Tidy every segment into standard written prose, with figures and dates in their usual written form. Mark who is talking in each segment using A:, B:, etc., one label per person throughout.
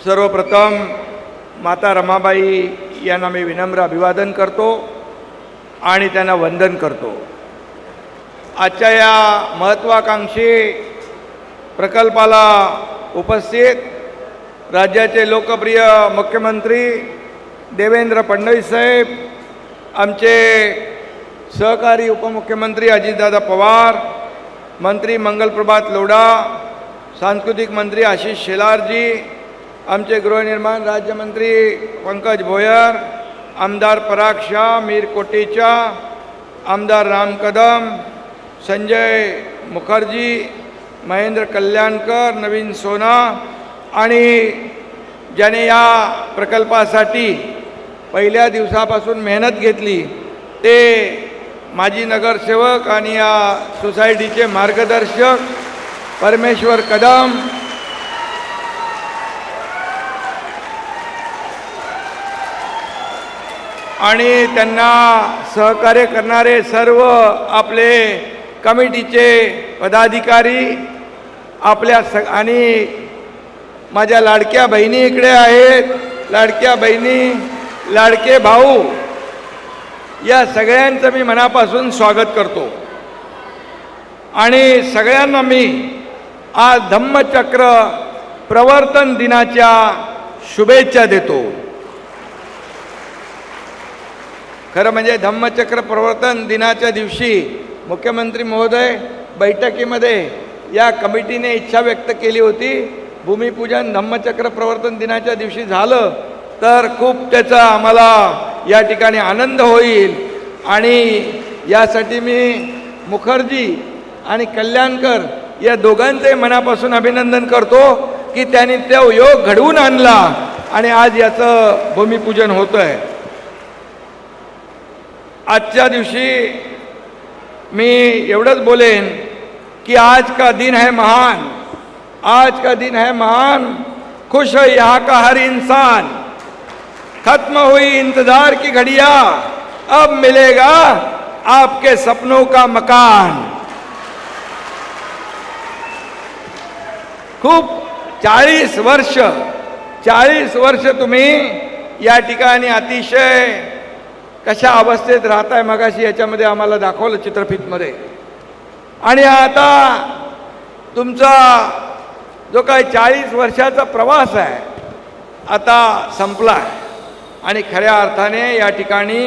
A: सर्वप्रथम माता रमाबाई यांना मी विनम्र अभिवादन करतो आणि त्यांना वंदन करतो। आजच्या या महत्त्वाकांक्षी प्रकल्पाला उपस्थित राज्याचे लोकप्रिय मुख्यमंत्री देवेंद्र फडणवीस साहेब, आमचे सहकारी उपमुख्यमंत्री अजितदादा पवार, मंत्री मंगलप्रभात लोढा, सांस्कृतिक मंत्री आशिष शेलारजी, आमचे गृहनिर्माण राज्यमंत्री पंकज भोयर, आमदार पराग शाह, मीर कोटेचा, आमदार राम कदम, संजय मुखर्जी, महेंद्र कल्याणकर, नवीन सोना आणि ज्याने या प्रकल्पासाठी पहिल्या दिवसापासून मेहनत घेतली ते माजी नगरसेवक आणि या सोसायटीचे मार्गदर्शक परमेश्वर कदम, आणि त्यांना सहकार्य करणारे सर्व आपले कमिटीचे पदाधिकारी, आपल्या आणि माझ्या लाडक्या बहिणी इकडे आहेत, लाडक्या बहिणी, लाडके भाऊ, या सगळ्यांचं मी मनापासून स्वागत करतो आणि सगळ्यांना मी आज धम्मचक्र प्रवर्तन दिनाच्या शुभेच्छा देतो। खरं म्हणजे धम्मचक्र प्रवर्तन दिनाच्या दिवशी मुख्यमंत्री महोदय बैठकीमध्ये या कमिटीने इच्छा व्यक्त केली होती, भूमिपूजन धम्मचक्र प्रवर्तन दिनाच्या दिवशी झालं तर खूप त्याचा आम्हाला या ठिकाणी आनंद होईल आणि यासाठी मी मुखर्जी आणि कल्याणकर या दोघांचे मनापासून अभिनंदन करतो की त्यांनी तो योग घडवून आणला आणि आज याचं भूमिपूजन होतं आहे। आजच्या दिवशी मी एवढंच बोलेन कि आज का दिन है महान, आज का दिन है महान, खुश है यहाँ का हर इंसान, खत्म हुई इंतजार की घड़िया, अब मिलेगा आपके सपनों का मकान। खूप 40 वर्ष तुम्ही या ठिकाणी अतिशय कशा अवस्थेत राहताय मगाशी याच्यामध्ये आम्हाला दाखवलं चित्रफितमध्ये, आणि आता तुमचा जो काही 40 वर्षाचा प्रवास आहे आता संपला आहे आणि खऱ्या अर्थाने या ठिकाणी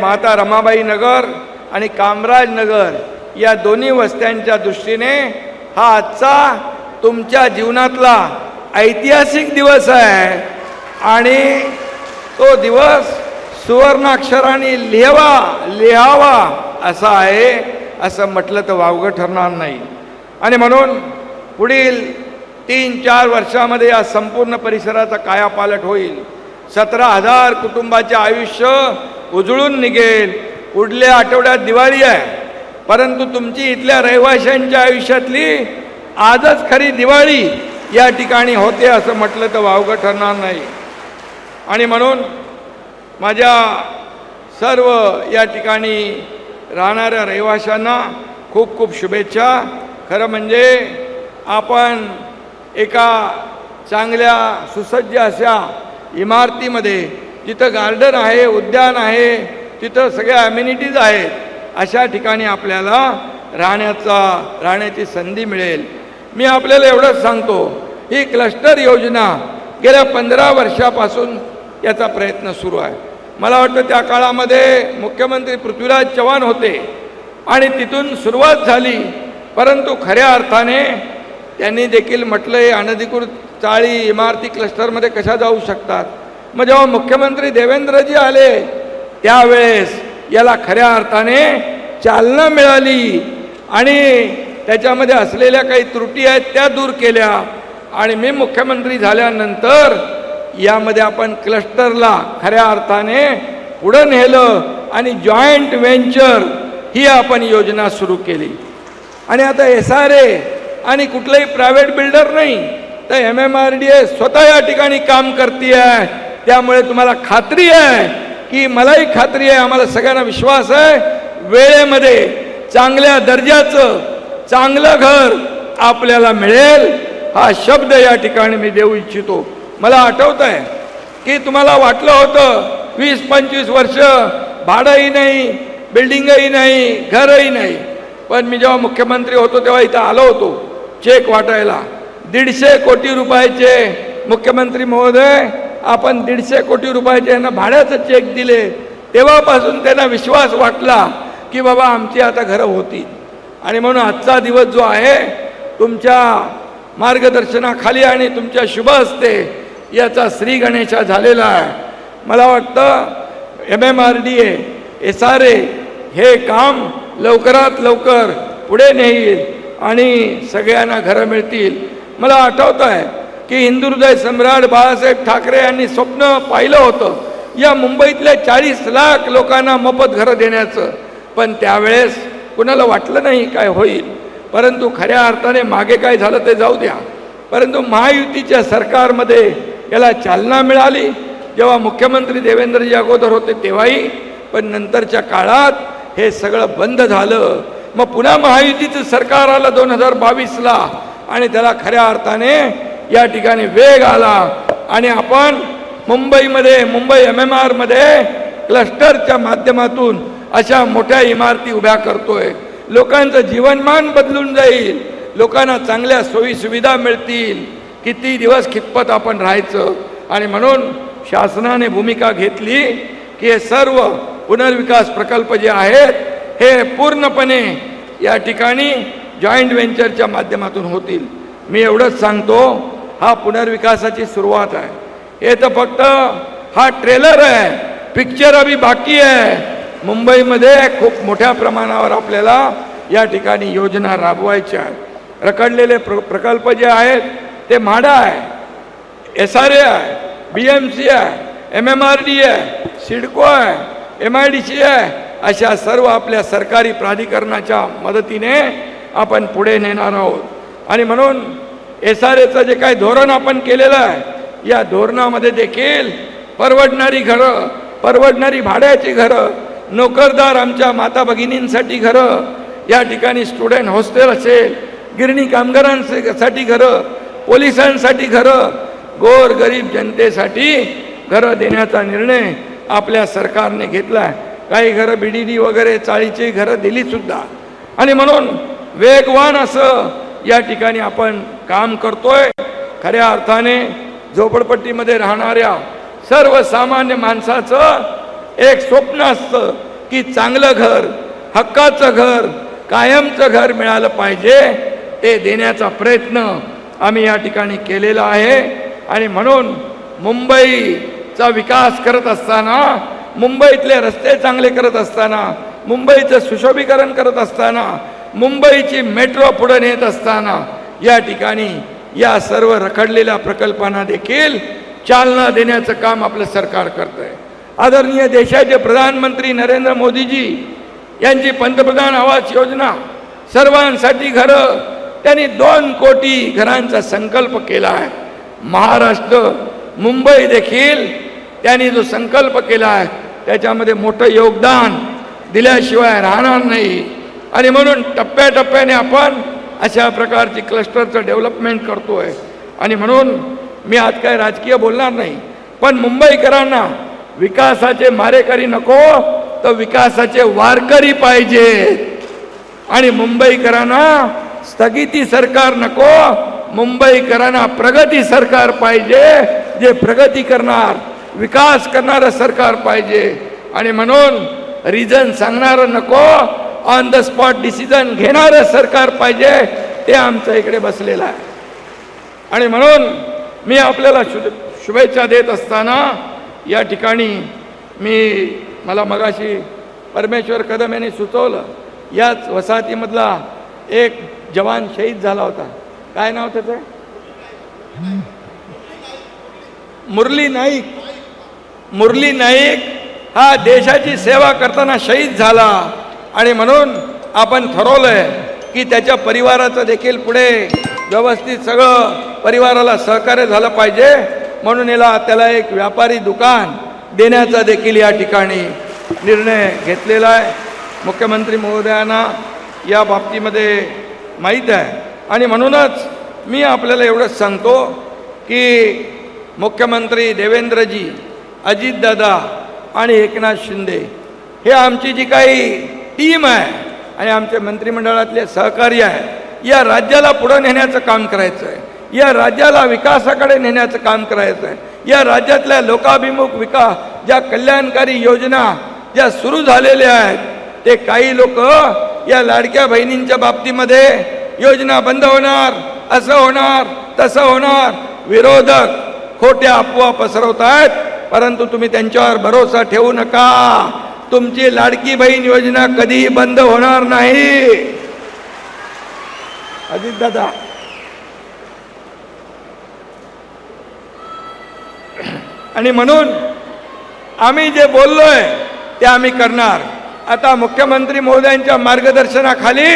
A: माता रमाबाई नगर आणि कामराज नगर या दोन्ही वस्त्यांच्या दृष्टीने हा आजचा तुमच्या जीवनातला ऐतिहासिक दिवस आहे आणि तो दिवस सुवर्णाक्षराने लिहावा असा आहे, असं म्हटलं तर वावगं ठरणार नाही। आणि म्हणून पुढील 3-4 वर्षामध्ये या संपूर्ण परिसराचा कायापालट होईल। 17,000 कुटुंबाचे आयुष्य उजळून निघेल। पुढल्या आठवड्यात दिवाळी आहे, परंतु तुमची इथल्या रहिवाशांच्या आयुष्यातली आजच खरी दिवाळी या ठिकाणी होते असं म्हटलं तर वावगं ठरणार नाही। आणि म्हणून माझ्या सर्व या ठिकाणी राहणाऱ्या रहिवाशांना खूप खूप शुभेच्छा। खरं म्हणजे आपण एका चांगल्या सुसज्ज अशा इमारतीमध्ये, जिथं गार्डन आहे, उद्यान आहे, तिथं सगळ्या ॲम्युनिटीज आहेत, अशा ठिकाणी आपल्याला राहण्याची संधी मिळेल। मी आपल्याला एवढंच सांगतो, ही क्लस्टर योजना गेल्या 15 वर्षापासून याचा प्रयत्न सुरू आहे। मला वाटतं त्या काळामध्ये मुख्यमंत्री पृथ्वीराज चव्हाण होते आणि तिथून सुरुवात झाली, परंतु खऱ्या अर्थाने त्यांनी देखील म्हटलं हे अनधिकृत चाळी इमारती क्लस्टरमध्ये कशा जाऊ शकतात। मग जेव्हा मुख्यमंत्री देवेंद्रजी आले त्यावेळेस याला खऱ्या अर्थाने चालना मिळाली आणि त्याच्यामध्ये असलेल्या काही त्रुटी आहेत त्या दूर केल्या आणि मी मुख्यमंत्री झाल्यानंतर यामध्ये आपण क्लस्टरला खऱ्या अर्थाने पुढं नेलं आणि जॉईंट व्हेंचर ही आपण योजना सुरू केली। आणि आता SRA आणि कुठलाही प्रायव्हेट बिल्डर नाही तर MMRDA स्वतः या ठिकाणी काम करते आहे। त्यामुळे तुम्हाला खात्री आहे की मलाही खात्री आहे, आम्हाला सगळ्यांना विश्वास आहे, वेळेमध्ये चांगल्या दर्जाचं चांगलं घर आपल्याला मिळेल हा शब्द या ठिकाणी मी देऊ इच्छितो। मला आठवत आहे की तुम्हाला वाटलं होतं 20-25 वर्ष भाडंही नाही, बिल्डिंगही नाही, घरही नाही. पण मी जेव्हा मुख्यमंत्री होतो तेव्हा इथं आलो होतो चेक वाटायला. 150 कोटी रुपयाचे मुख्यमंत्री महोदय, आपण 150 कोटी रुपयाचे यांना भाड्याचं चेक दिले. तेव्हापासून त्यांना विश्वास वाटला की बाबा आमची आता घरं होतील. आणि म्हणून आजचा दिवस जो आहे तुमच्या मार्गदर्शनाखाली आणि तुमच्या शुभ हस्ते याचा श्री गणेशा झालेला आहे. मला वाटतं MMRDA, SRA हे काम लवकरात लवकर पुढे नेईल आणि सगळ्यांना घरं मिळतील. मला आठवत आहे की हिंदुहृदय सम्राट बाळासाहेब ठाकरे यांनी स्वप्न पाहिलं होतं या मुंबईतल्या 40 लाख लोकांना मोफत घरं देण्याचं. पण त्यावेळेस कुणाला वाटलं नाही काय होईल. परंतु खऱ्या अर्थाने मागे काय झालं ते जाऊ द्या, परंतु महायुतीच्या सरकारमध्ये याला चालना मिळाली. जेव्हा मुख्यमंत्री देवेंद्रजी अगोदर होते तेव्हाही, पण नंतरच्या काळात हे सगळं बंद झालं. मग पुन्हा महायुतीचं सरकार आलं 2022ला आणि त्याला खऱ्या अर्थाने या ठिकाणी वेग आला. आणि आपण मुंबईमध्ये, मुंबई MMR मध्ये क्लस्टरच्या माध्यमातून अशा मोठ्या इमारती उभ्या करतोय. लोकांचं जीवनमान बदलून जाईल, लोकांना चांगल्या सोयीसुविधा मिळतील. किती दिवस खितपत आपण राहायचं. आणि म्हणून शासनाने भूमिका घेतली की हे सर्व पुनर्विकास प्रकल्प जे आहेत हे पूर्णपणे या ठिकाणी जॉईंट व्हेंचरच्या माध्यमातून होतील. मी एवढंच सांगतो, हा पुनर्विकासाची सुरुवात आहे. हे तर फक्त हा ट्रेलर आहे, पिक्चर अभी बाकी आहे. मुंबईमध्ये खूप मोठ्या प्रमाणावर आपल्याला या ठिकाणी योजना राबवायच्या आहेत. रखडलेले प्रकल्प जे आहेत ते म्हाडा आहे, SRA आहे, BMC आहे, MMRDA आहे, सिडको आहे, MIDC आहे. अशा सर्व आपल्या सरकारी प्राधिकरणाच्या मदतीने आपण पुढे नेणार आहोत. आणि म्हणून SRAचं जे काही धोरण आपण केलेलं आहे या धोरणामध्ये देखील परवडणारी घरं, परवडणारी भाड्याची घरं, नोकरदार आमच्या माता भगिनींसाठी घरं, या ठिकाणी स्टुडंट हॉस्टेल असेल, गिरणी कामगारांसाठी घरं, पोलिसांसाठी घरं, गोर गरीब जनतेसाठी घरं देण्याचा निर्णय आपल्या सरकारने घेतला आहे. काही घरं BDD वगैरे चाळीची घरं दिली सुद्धा. आणि म्हणून वेगवान असं या ठिकाणी आपण काम करतोय. खऱ्या अर्थाने झोपडपट्टीमध्ये राहणाऱ्या सर्वसामान्य माणसाचं एक स्वप्न असतं की चांगलं घर, हक्काचं घर, कायमचं घर मिळालं पाहिजे. ते देण्याचा प्रयत्न आम्ही या ठिकाणी केलेला आहे. आणि म्हणून मुंबईचा विकास करत असताना, मुंबईतले रस्ते चांगले करत असताना, मुंबईचं सुशोभीकरण करत असताना, मुंबईची मेट्रो पुढे नेत असताना या ठिकाणी या सर्व रखडलेल्या प्रकल्पांना देखील चालना देण्याचं काम आपलं सरकार करत आहे. आदरणीय देशाचे प्रधानमंत्री नरेंद्र मोदीजी यांची पंतप्रधान आवास योजना, सर्वांसाठी घरं, त्यांनी 2 कोटी घरांचा संकल्प केला आहे. महाराष्ट्र, मुंबई देखील त्यांनी जो संकल्प केला आहे त्याच्यामध्ये मोठं योगदान दिल्याशिवाय राहणार नाही. आणि म्हणून टप्प्याटप्प्याने आपण अशा प्रकारची क्लस्टरचं डेव्हलपमेंट करतोय. आणि म्हणून मी आज काय राजकीय बोलणार नाही, पण मुंबईकरांना विकासाचे मारेकरी नको तर विकासाचे वारकरी पाहिजेत. आणि मुंबईकरांना स्थगिती सरकार नको, मुंबईकरांना प्रगती सरकार पाहिजे, जे प्रगती करणार, विकास करणारं सरकार पाहिजे. आणि म्हणून रिझन सांगणारं नको, ऑन द स्पॉट डिसिजन घेणारं सरकार पाहिजे. ते आमच्या इकडे बसलेलं आहे. आणि म्हणून मी आपल्याला शुभेच्छा देत असताना या ठिकाणी मला मगाशी परमेश्वर कदम यांनी सुचवलं, याच वसाहतीमधला एक जवान शहीद झाला होता. काय नाव त्याचं? मुरली नाईक. मुरली नाईक हा देशाची सेवा करताना शहीद झाला. आणि म्हणून आपण ठरवलंय की त्याच्या परिवाराचं देखील पुढे व्यवस्थित सगळं परिवाराला सहकार्य झालं पाहिजे. म्हणून त्याला एक व्यापारी दुकान देण्याचा देखील या ठिकाणी निर्णय घेतलेला आहे. मुख्यमंत्री महोदयांना या बाबतीमध्ये माहीत आहे. आणि म्हणूनच मी आपल्याला एवढंच सांगतो की मुख्यमंत्री देवेंद्रजी, अजितदादा आणि एकनाथ शिंदे हे आमची जी काही टीम आहे आणि आमचे मंत्रिमंडळातले सहकारी आहे, या राज्याला पुढे नेण्याचं काम करायचं आहे, या राज्याला विकासाकडे नेण्याचं काम करायचं आहे. या राज्यातल्या लोकाभिमुख विकास, ज्या कल्याणकारी योजना ज्या सुरू झालेल्या आहेत, ते काही लोक या लाडक्या बहिणींच्या बाबतीमध्ये योजना बंद होणार, असं होणार, तसं होणार, विरोधक खोट्या अफवा पसरवत आहेत. परंतु तुम्ही त्यांच्यावर भरोसा ठेवू नका. तुमची लाडकी बहीण योजना कधीही बंद होणार नाही. अजितदादा, आणि म्हणून आम्ही जे बोललोय ते आम्ही करणार. आता मुख्यमंत्री महोदयांच्या मार्गदर्शनाखाली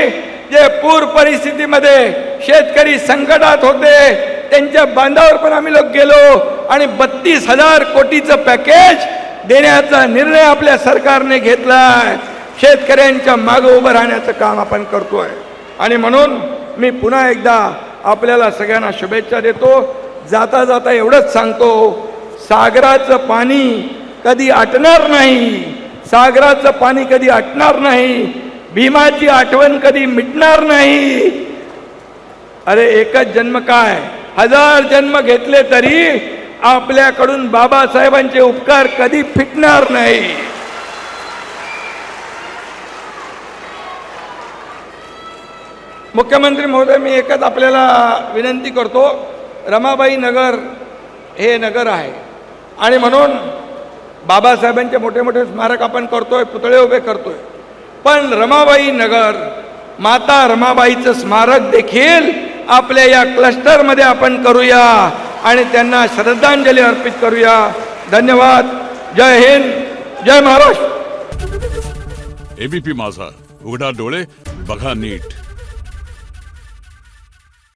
A: जे पूर परिस्थितीमध्ये शेतकरी संकटात होते, त्यांच्या बांधावर पण आम्ही लोक गेलो आणि 32,000 कोटीचं पॅकेज देण्याचा निर्णय आपल्या सरकारने घेतलाय. शेतकऱ्यांच्या मागे उभं राहण्याचं काम आपण करतोय. आणि म्हणून मी पुन्हा एकदा आपल्याला सगळ्यांना शुभेच्छा देतो. जाता जाता एवढंच सांगतो, सागराचं पाणी कधी आटणार नाही, सागराचं पाणी कधी आटणार नाही, भीमाची आठवण कधी मिटणार नाही. अरे एकच जन्म काय, 1000 जन्म घेतले तरी आपल्याकडून बाबासाहेबांचे उपकार कधी फिटणार नाही. मुख्यमंत्री महोदय, मी एकच आपल्याला विनंती करतो, रमाबाई नगर हे नगर आहे आणि म्हणून बाबासाहेबांचे मोठे मोठे स्मारक आपण करतोय, पुतळे उभे करतोय, पण रमाबाई नगर, माता रमाबाईचं स्मारक देखील आपल्या या क्लस्टरमध्ये आपण करूया आणि त्यांना श्रद्धांजली अर्पित करूया. धन्यवाद. जय हिंद, जय महाराष्ट्र.
B: एबीपी माझा, उघडा डोळे बघा नीट.